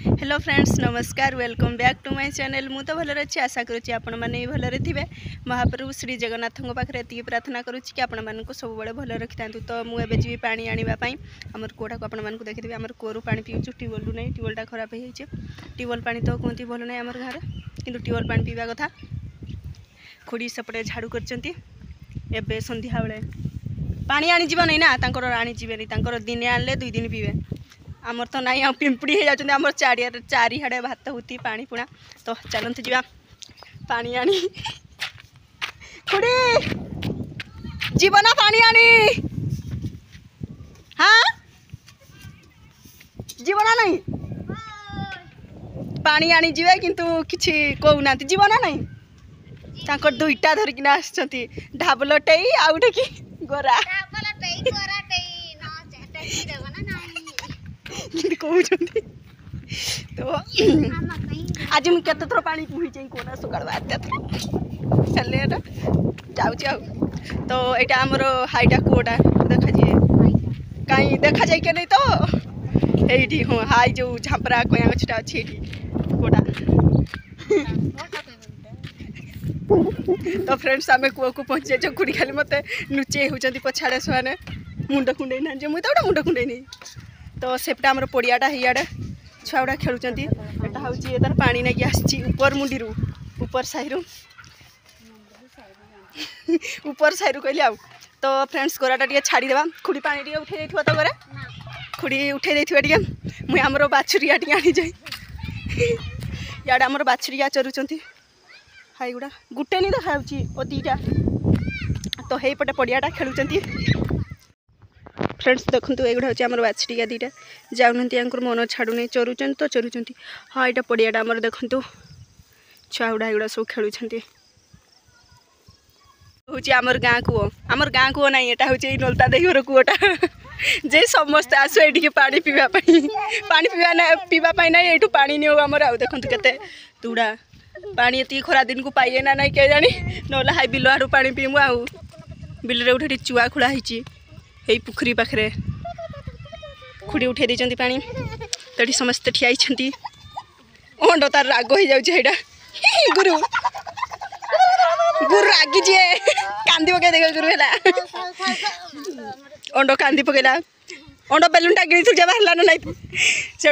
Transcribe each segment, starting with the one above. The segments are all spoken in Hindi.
हेलो फ्रेंड्स नमस्कार welcome back to my channel मु तो भलर अच्छी आशा करुच्ची आपण मैंने भी भलरे थे महाप्रभु श्री जगन्नाथ पाखे ये प्रार्थना करुच्ची कि आपण मानक सब भल रखी था। तो मुझे जी पा आने आमर कूटा को आपण देखिए आम कूरु पा पीऊँ ट्यूबवेल नहीं ट्यूबवेलटा खराब हो ट्यूबवेल पा तो कहते भल ना आम गाँव कि ट्यूबवेल पा पीवा कथा खुड़ी सेपटे झाड़ू कर संध्या बेले पानी आनीज नहीं ना आनीजे दिने आनले 2 दिन पीवे आमर तो नाई पिंपड़ी हो जाती आम चारिहाड़े भात होती पानी पुणा। तो चलते जा पानी आनी खुड़ी जीवना पानी आनी हाँ जीवना नहीं पानी आनी जीवे किंतु किछि कहूना जीवना नहीं तांकर दुईटा धरिकिना आछंती ढाबलटे आउटे कि गोरा कहते तो आज मुझे केत थर पानी पीछे कोना सकाल चले जाऊँ तो यहाँ आमर हाईटा कूटा देखा जाए कहीं देखा जाए कि नहीं तो ये हाँ हाई जो झापरा कया गछटा अच्छी कूटा तो फ्रेंड्स आम कूआ को पहुँच जाए खुड़ी खाली मत लुचे होती पछाड़े से मुंड कुंडे ना मुझे तो मुंड कुंडे नहीं तो सेपटा आमर पड़ियाटा हियाड़े छुआ गुड़ा खेलुंट एटा हूँ तार पानी नाकि आसी ऊपर मुंडी ऊपर साइड ऊपर साइड कहली आउ तो फ्रेंड्स गोराटा टे छाड़ीदेवा खुड़ी पानी टे उठे देथिबा तो गोरा खुड़ी उठे देथिबा टे मुई आमर बाछुरिया टे आनी जाए याडे आमर बाछुरिया चरुचंती हाई गुड़ा गुटे नहीं देखा ओ दीटा तो हे पटे पड़ियाटा खेलुचंती फ्रेंड्स देखो ये हूँ आम बाछड़िया दीटा जाऊँगी मन छाड़ूनी चरुचन तो चरुचंती हाँ यहाँ पड़ियाटा आमर देखु छुआ गुड़ा एगुड़ा सब खेलुंट हूँ आमर गाँ कूओ ना यहाँ हूँ नलता देही घर कूटा जे समस्ते आसो ये पानी पीवा पानी पीवा ना ये पानी नियो आमर आ देखो के तुड़ा पानी ये खरा दिन को पाइए ना ना क्या जानी ना हाई बिल आड़ू पा पीमु आउ बिल उठे चुआ खोड़ा यही पुखरी पाखे खुड़ी उठे देती पानी तो समस्ते ठियाई अंड तार राग हो जाऊँगा गुरु गुरु रागी जी कांदी पकई दे गुरु है अंड कांदी पकईला अंड बेलून टा गिणी थुजा बाहर ना नहीं से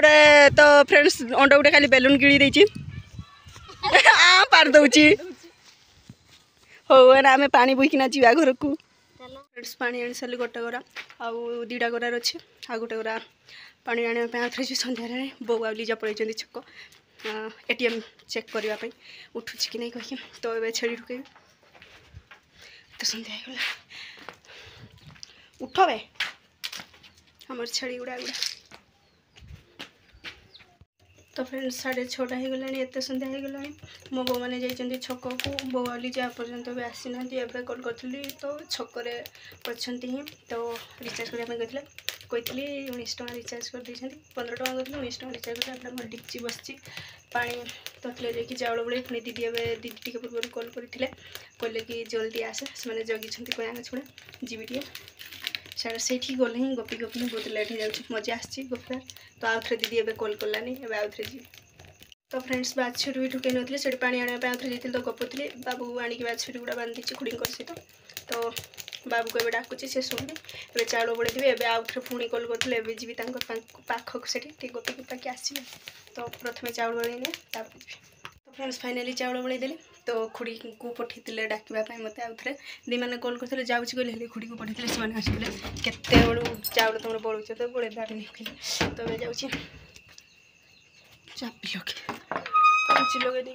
तो फ्रेंड्स अंड गोटे खाली बेलून गिणी देती पार दौची हो आम पानी बोईकिना जा घर को फ्रेंड्स पानी आनी सारे गोटे गोरा आउ दीटा गोरार अच्छे आ गोटे गोरा पानी आने आउे सन्धार बो आ लीजा पड़े छक एटीएम चेक करने उठू कि नहीं कह तो ये छेड़ी ढुके तो सन्ध्या होगा उठ बे आमर छेड़ी गुड़ा तो फ्रेंड्स 6:30 हो गलानी एत सन्ध्या हो गलानी मो बो मैंने जाइए छक को बो वाली जहाँ पर्यंत भी आसी ना एवं कल करी तो छक अच्छा ही तो रिचार्ज करने कहते 19 टଙ୍କା रिचार्ज कर 15 टଙ୍କା कहते 19 टଙ୍କା रिचार्ज कर डिक्ची बसी पानी तथले जाकि चाउल बड़े पुणी दीदी ए दीदी टी पूर्व कल करते कहले कि जल्दी आसे से जगिंट कया गछुड़ा जीवी टे से गले ही गपी गपी बहुत लेट हो जाए मजा आसी गपार तो आउ थे दीदी एवं कल कलानी एवं आउ थे जी तो फ्रेंड्स बाछुरी भी ढुके नी से पानी आने आउ थे जाती तो गपुली बाबू आनिक बाछुरी गुड़ा बांधी खुड़ी सहित तो बाबू को डाकुची से शुणी ए चाउल बड़े थे एवं आउ थे पुणी कल करते जी पाखक से गपी गपाकी आसवे तो प्रथम चाउल बड़े तापर जी तो फ्रेंड्स फाइनाली चाउल बड़े देली तो खुड़ी को पठे डाकवाई मत आउ थे दी मैंने कल करते जाऊँ कहले खुड़ी को पठे से आसते केते बड़ू चाउल तुम बड़ुच तो बड़े भाभी नहीं तो मैं जाऊँ चापी लगे लगे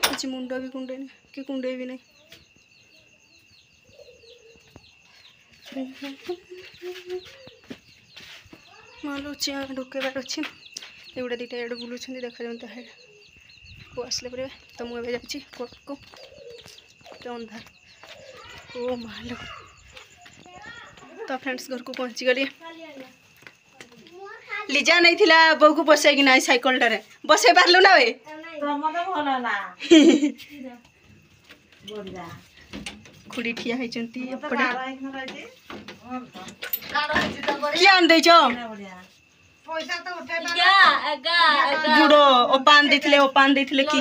किसी मुंड भी कुंडे कि कुंडे भी नहीं मालूँ ढुकेबार अच्छे एगुड़ा दीटा एड बुलूँ देखा जाता है को आसले पर तो मुझे जाऊँगी कोर्ट को तो अंधार ओ मालो तो फ्रेंड्स घर को पहुँची गली लीजा नहीं थिला बो को बसई कि ना साइकिल टारे बसई पारलु ना वे खुड़ी ठिया होती किए आन देछ गुड़ ओपान देथिले की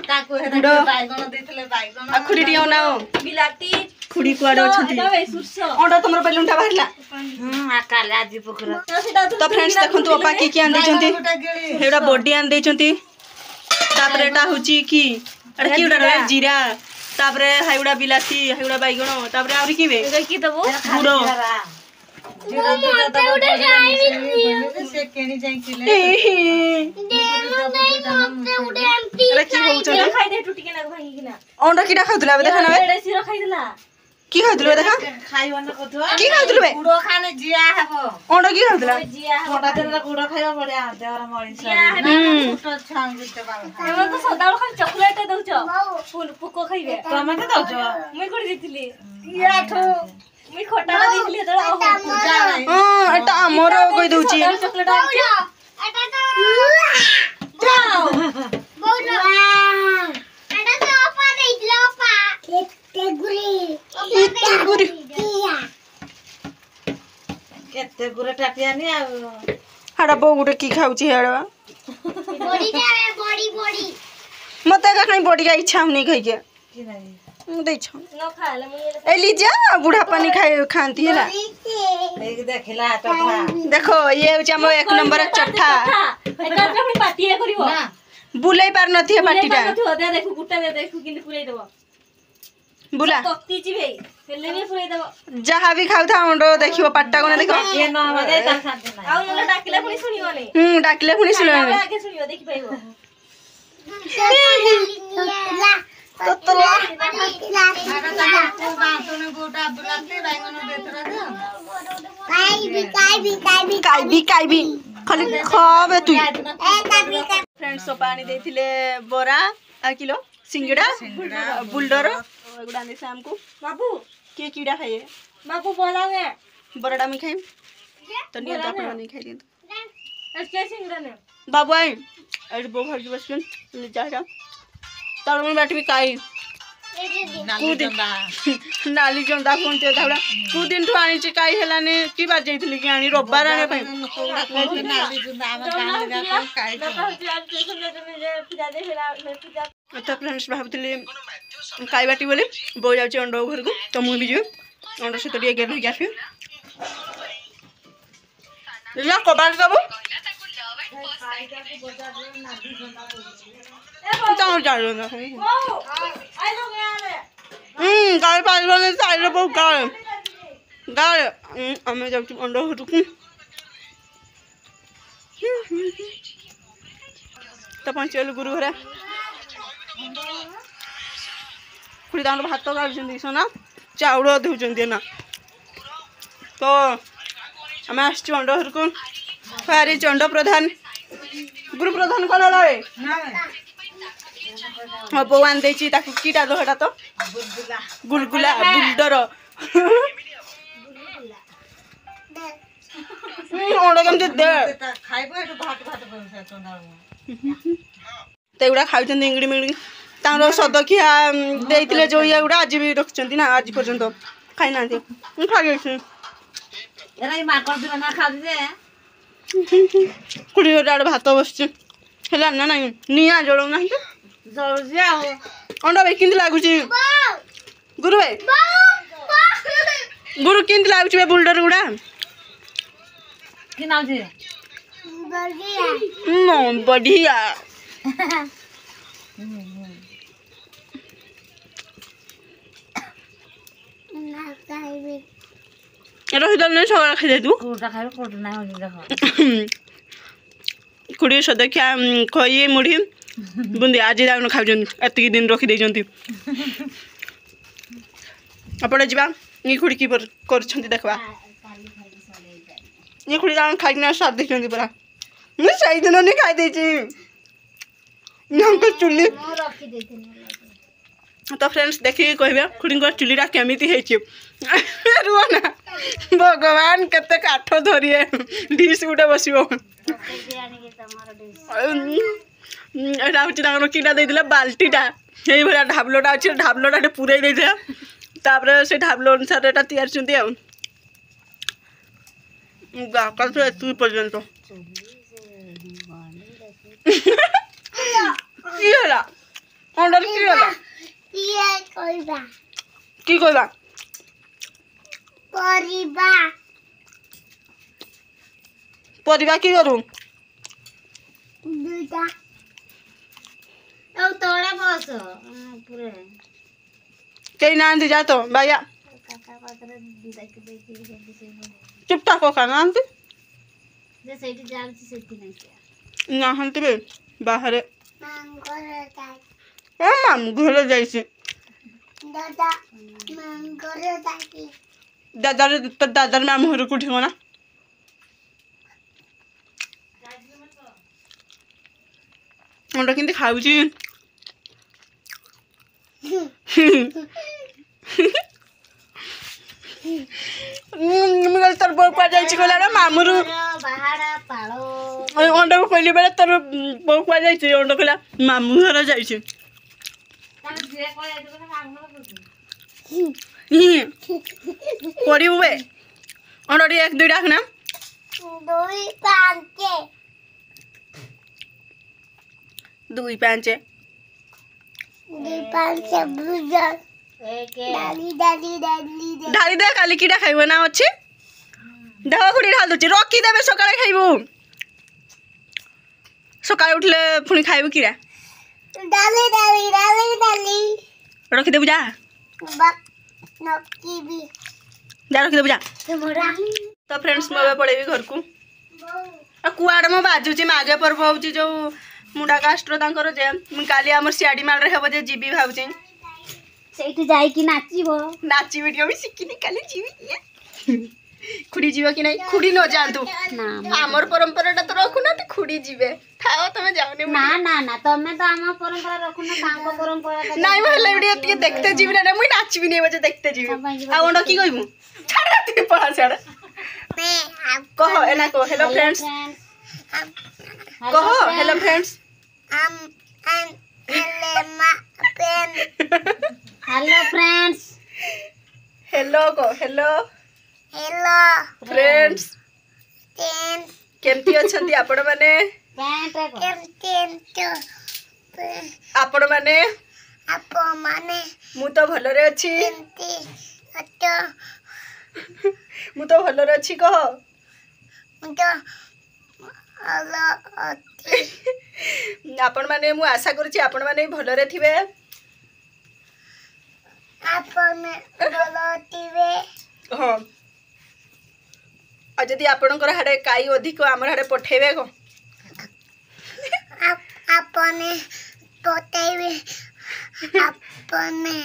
गा गुड़ आ खुड़ी टिया ना बिलाती खुड़ी कुआडे अछंती अंडा तमर बेलुंटा बाहरला काले आजी पोखर तो फ्रेंड्स देखंतु ओपा की आन देचंती हेडा बॉडी आन देचंती तापरे एटा होची की अरे की उडा जीरा तापरे हाइडा बिलाती हाइडा बैगण तापरे आउरी की बे की दबो गुड़ अंडा किटा खाउतला बे देखा ना की खाउतलो देखा खाइबन कथो की खाउतलो बे गुड़ो खाने जिया हबो अंडा की खाउतला जिया अंडा देला गुड़ो खाइबा बढिया देवर मळी सब छान गुते बाबा एमन तो सदाळ खाली चॉकलेट दउछ फूल पुको खाइबे तमे के दउछ मुई कोड दिथिली याठो मुई खोटा दिथिली तो पूजा नाही हां एटा हमरो कहि दउची चॉकलेट आछ एटा तो जाओ बहुत एटा तो ओपा देइला ओपा गुरी केते गुरे टाटियानी आ हाडा बो गुटे की खाउची हाडा बॉडी जावे बॉडी मते का कहीं बॉडी का इच्छा हमनी खाइ के कि नाही दे छ न खाले मुई ए लीजा बुढ़ा पानी खाए खांती है ना एक देखला टठा देखो ये होची हमर एक नंबर चट्ठा एटा अपनी पार्टी है करिवो ना बुलाई पार नथी है पाटीटा दे देखु गुटा दे देखु किन पुरै देबो बुला तक्ती ची भई हेले भी पुरै देबो जहाँ भी खाउ था अंडो देखियो पाट्टा कोने देखो ये न बजे ता शांति नाही आउ नले डाकिला पुनी सुनियो नै डाकिले पुनी सुनो आगे सुनियो देखि पाइबो ततला बातने गोटा बुलाते बैगन देतरा काई भी खाली खाबे तू फ्रेंड्स सो पानी देथिले बोरा आ किलो सिंगड़ा बुलडर गुडा ने शाम को बाबू के कीड़ा खाइए बाबू बोलावे बरडा में खाई तो नहीं तो अपन नहीं खाई दिन इसके सिंगड़ा ने बाबू आई अरे बो घर बस ले जाएगा तार में बैठ भी काई नाली जंदा फोन ते धावड़ा कु दिन ठु आनी ची काई हेलाने की बात जाइथली कि आनी रविवार आने पई नाली जुंदा हम गान लगा काई तो फ्रेंड्स भाबथली काई बाटी बोले बो जाउची अंडो घर को तो मु भी जो अंडो से तो ये गेल गया फिर या कबाड़ सब तो जा लो ना आई लोग यार गाय पाल वाले साइड पे गाय गाय हमें जब तुम अंडा हो रुकूं तो पंचल गुरु घरे खुड़ी दांड भात गाड़ी सोना चाउल दौरान ना तो आम आस अंडा घर को फारी चंड प्रधान गुरु प्रधान कौन रे हाँ बो आन देची ताकू कीटा दो हटा तो गुलगुला बुलडर अंडा केमती दे खाइबो एटु भात भात बनसे चंदा तो एगुड़ा खाऊ इंगड़ी मिंगड़ी तार सदखिया देते जो ये गुड़ा आज भी रखी ना आज पर्यंत खाई ना खाई एरा ई माकड़ दिन ना खा दे कुड़ी आड़े भात बस ना ना निआ जड़ो ना जल्दी आओ अंडा भाई किंत लगुच गुरु भाई गुरु किंत लगुच बुलडर गुड़ा कि नाउ जे बढ़िया रही नहीं सगड़ा खाई तू कोटा खाइबो कोटा ना होनी देखो खुड़ी सदख्या खई मुढ़ी बुंदी आज दान खाऊ एतिक दिन रखी देती आपड़े जा खुड़ी की कर देखा ये खुड़ी दान खाई स्वाद देखते पूरा मुझे सही दिन नहीं खाई देती चुली तो फ्रेंड्स देखिए कह खुड़ी चुलीटा केमी रुह ना भगवान केते काठ धरिए डिश गोटे बस कीटा देते बाल्टीटा यही भाया ढाबलोटा अच्छे ढाबलोटा पूरे देते से ढाबलो अनुसार यहाँ तैयार गाका तो एतु पर्यंत কি হলা অর্ডার কি হলা ইয়ে কইবা কি কইবা পরিবা পরিবা কি করু দুটা ଆଉ ତଳେ ବସ ପୁରା কেই নান্দি যা তো ভাইয়া କାକା ପାଖରେ ଦେଖି ଦେଖି ସେଠି ସେ চুপটা কোকা নান্দি ଯେ ସେଇଠି ଯାଉଛି ସେଠି ନାହିଁ ସେ নাহান্তি বে বাহারে মাঙ্গর দাই ও মামু ঘরে যাইছি দাদা মাঙ্গর দাই দাদার তোর দাদার মামু ঘরକୁ উঠিব না আমরা কিন্তু খাউছি তোর বউ কুয়া যাইছি কইলা না মামুরু ବାହାଡା ପାଳ ওই অন্ডକୁ কইলি বেলে তোর বউ কুয়া যাইছি অন্ড কইলা মামু ঘর যাইছি ତାର ଝିଅ କଣ ଯାଇଥିବ ନା ମାମୁଁ ଘର করিব বে অন্ডটি এক দুই ডাক না দুই পাঁচে দুই পাঁচে দুই পাঁচে বুঝল ଏକ ডালি ডালি ডালি ঢালি দে কালি কিটা খাইব না ଅଛି দেহ খুঁড়ি ঢাল দଉଛି রকি দেবে সকালে খাইবু সকালে উঠলে পুনি খাইবু কিরা ডালি ডালি ডালি ডালি রকি দেবু যা বাক নকিবি যা রকি দেবু যা তোমরা তো ফ্রেন্ডস ମୁଁ ଏବେ ପଳେଇବି ଘରକୁ ଆଉ କୁଆଡ଼େ ମୋ ବାଜୁଛି ମାଘେ ପର୍ବ ହେଉଛି ଯେଉଁ ମୁଣ୍ଡା କାଷ୍ଟର ତାଙ୍କର ଯେ ମୁଁ କାଲି ଆମର ସିଆଡ଼ି ମାଳରେ ହେବ ଯେ ଯିବି ଭାବୁଛି ସେଇଠି ଯାଇକି ନାଚିବ ନାଚିବି ଟିକେ ବି ଶିଖିନି କାଲି ଯିବି খুড়ি ଯିବ କି ନାହିଁ খুড়ি ନ ଯାଆନ୍ତୁ ନା ଆମର ପରମ୍ପରାଟା ତ ରଖୁନାହାନ୍ତି খুড়ି ଯିବେ ଥାଅ ତମେ ଯାଉନି ନା ନା ନା ତମେ ତ ଆମ ପରମ୍ପରା ରଖୁନ ତାଙ୍କ ପରମ୍ପରା ନାଇଁ ମୁଁ ହେଲେ ବି ଟିକେ ଦେଖତେ ଯିବି ନା ମୁଁ ନାଚିବିନି ଏବେ ଦେଖତେ ଯିବି ଆଉ ଅଣ୍ଡ କି କହିବୁ ଛାଡ଼ ରାତିରେ ପଳା ଛାଡ଼ କହ ଏନା କହ ହେଲୋ ଫ୍ରେଣ୍ଡସ୍ କହ hello friends hello friends hello କହ ହେଲୋ हेलो फ्रेंड्स टेन केमती अछंती आपण माने आपण माने आप माने मु तो भलरे अछि केमती अतो मु तो भलरे अछि कह मुझे हेलो अति आपण माने मु आशा करूची आपण माने भलरे थिबे आपने बोलतीवे हां आ जदि आपणकर हाडे काई अधिक हमर हाडे पठेबे को आपने बताइवे आपने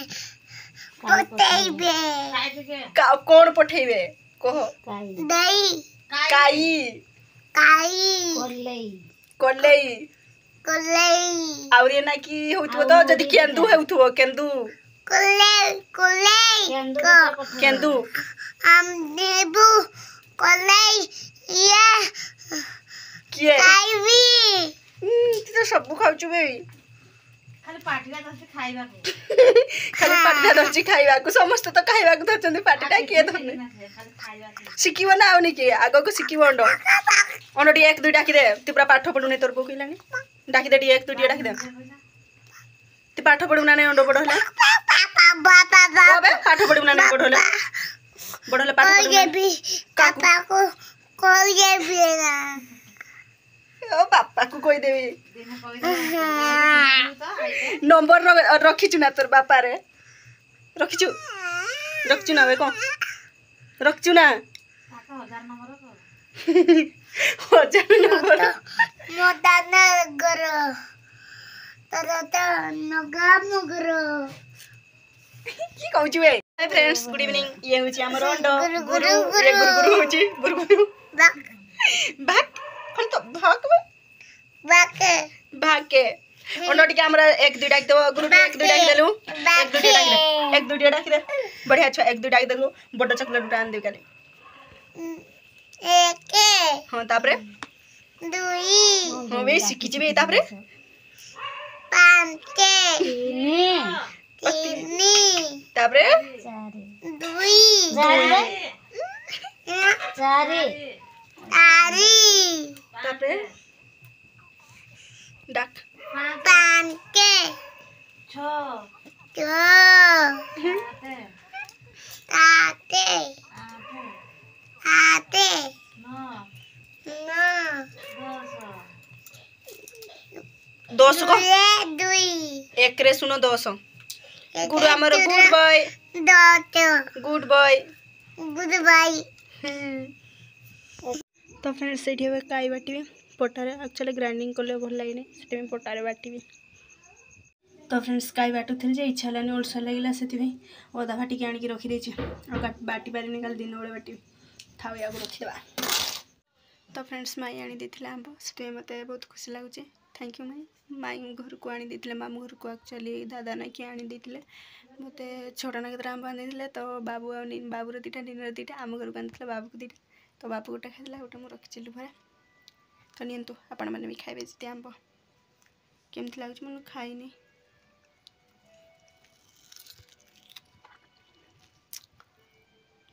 बताइवे का कोन पठेबे कह दई काई काई कोल्लई कोल्लई कोल्लई आउरी ना की होतबो तो जदि केंदू हेउथबो केंदू कोल्लई कोल्लई केंदू हम देबू कोल्लई ये किए काईवी तू तो सब खाउछु बे ଖାଲି ପାଟିଟା ଧରିଛି ଖାଇବାକୁ खाली पाटिटा धरछि खाइबा को समस्त तो खाइबा को धरछन्ती पाटिटा किए धरने ଖାଲି ଖାଇବାକୁ शिखिबो ना आउनी कि आगो को शिखिबो अंडो अंडोटी एक दुई डाकी दे तू पूरा पाठ पढुने तोर को कइलानी डाकी दे एक दुई डाकी दे तू पाठ पढुना नै अंडो पढले ओबे पाठ पढुना नै पढले पढले पाठ पढुना भी पापा को कोई ये भी ना ओ पापा को कोई देबी ଦିନ କହିଦେବୁ नंबर रखिछु ना तोर बापा रे रखिछु ना बे को रखिछु ना ତାଙ୍କ 1000 ନମ୍ବର କର हजार नंबर मोदाना गरो तरता नगा मुगरो की कहूछु ए फ्रेंड्स गुड इवनिंग ये होची हमर अंडो गुरु गुरु होची गुरु बक भाग फल तो भाग बे बक भाग के अंडो टिके हमरा एक दुई डाक देबो गुरु एक दुई डाक देलु एक दुई डाक दे बढ़िया अच्छा एक दुई डाक देलु बड़ चॉकलेट उठान दे काली एक हां तापरे दुई हां बे सिखि जेबे तापरे पांच ତିନି तीन तापरे ଚାରି दुई ଚାରି तारी तापरे डाक पान के छो तो आते ताते आते आते नौ नो 10 10 को दुए दुई एक रे सुनो 10 गुड हमर गुड बॉय दो गुड बॉय गुड बाई तो फ्रेंड्स से काई बाटी पटारे एक्चुअली ग्राइंडिंग कले भल लगे से पटारे बाटी तो फ्रेंड्स काई बाटुली जे इच्छा है ओलसा लगे से अदा फाटिक आणिक रखीदे बाटी पारे कल दिन बेले बाटी था या रखीदे तो फ्रेंड्स माई आनी आंब से मत बहुत खुशी लगुच थैंक यू माई घर को आनी मामू घर को एक्चुअली दादा ना कि आनी मत छोटा ना केतरा आंब आनी तो बाबू बाबूर दीटा नीर दीटा आम घर को आनी बाबू को दीटा तो बाबू गोटे खाई गोटे मुझे रखी भरा तो नियंतु आपण मैंने भी खाइबे जी आंब केमती लगुच मैं खाइनी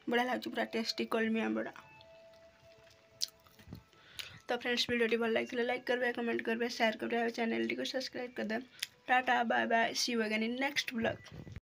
बढ़िया लगुच पूरा टेस्टी कलमी आंबड़ा तो फ्रेंड्स वीडियो भल लगे लाइक करेंगे कमेंट करेंगे शेयर करेंगे चैनल को सब्सक्राइब कर दे tata bye bye see you again in next blog.